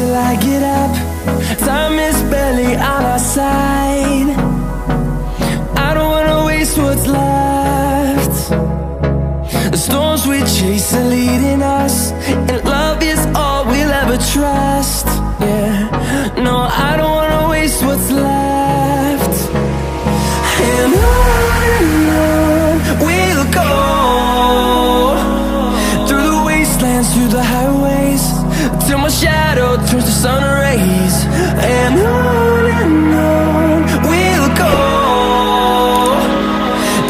till I get up. Time is barely on our side. I don't wanna waste what's left. The storms we chase are leading us, and love is all we'll ever trust. Yeah, no, I don't wanna waste what's left. And on we'll go, through the wastelands, through the highways, till my shadow turns to sun rays. And on we'll go,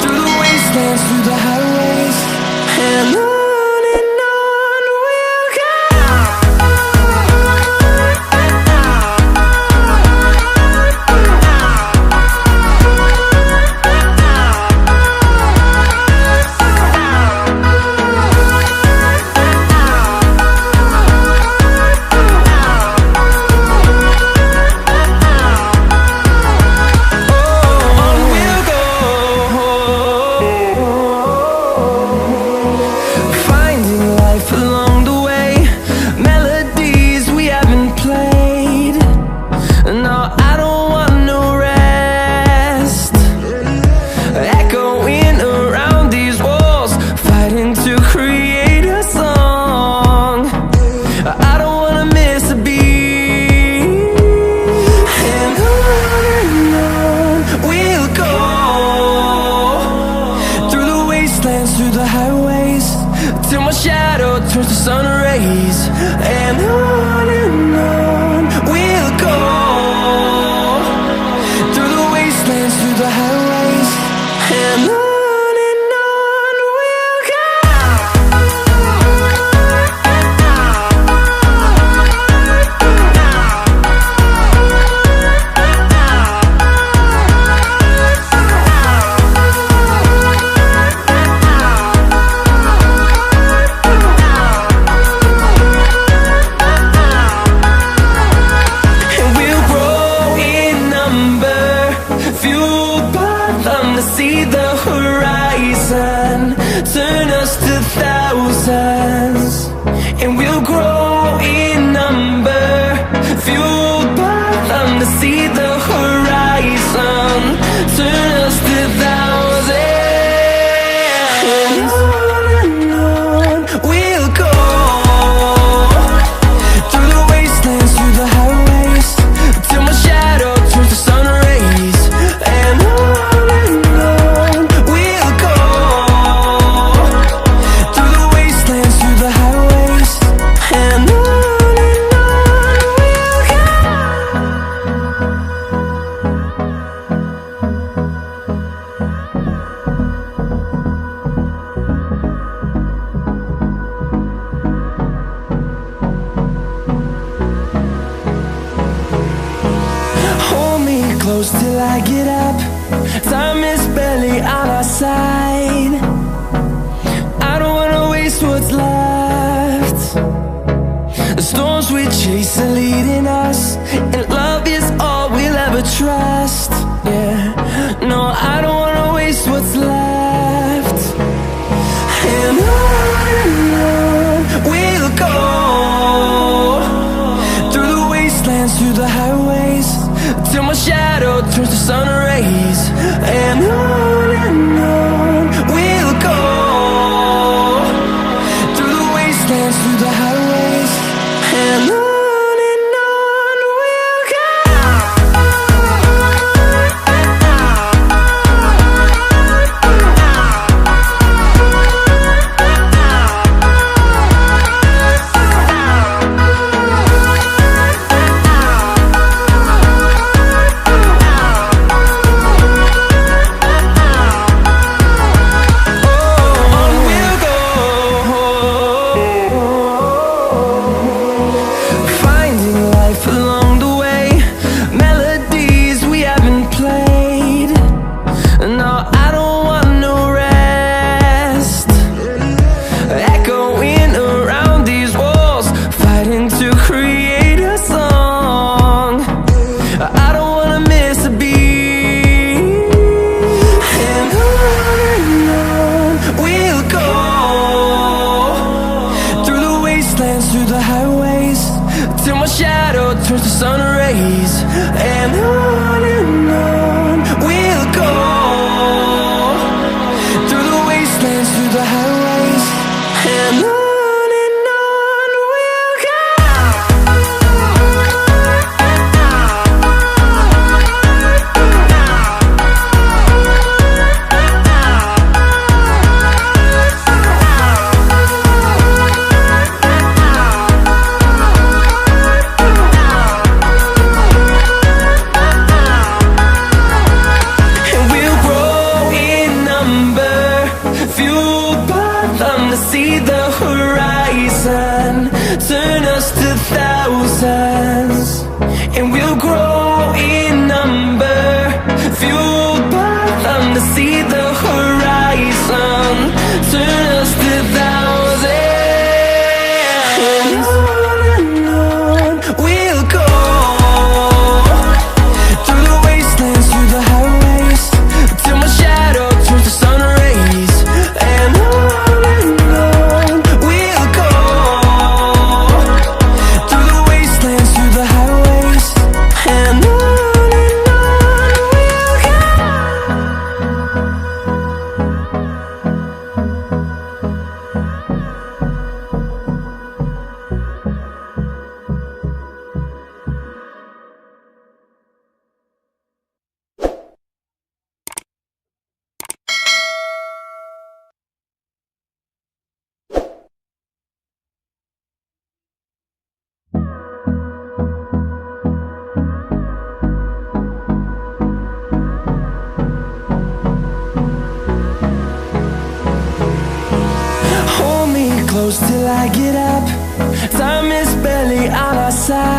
through the wastelands, through the highways, and on we'll go. Through the highways, till my shadow turns to sun rays. And on we'll go, through the wastelands, through the highways, and on we'll go. See the horizon, turn us to thousands, and we'll grow in number, fueled by them. To see the horizon, turn us to thousands, and on we'll go, through the wastelands, through the highways, till my shadow turns to sun rays. And close till I get up. Time is barely on our side. I don't wanna waste what's left. The storms we chase are leading us, and love is all we'll ever trust. Yeah, no, I don't wanna waste what's left. And on we'll go, through the wastelands, through the highways, till my shadow turns to sun rays. And on we'll go, through the wastelands, through the highways, and on we'll go. close till I get up. Time is barely on our side.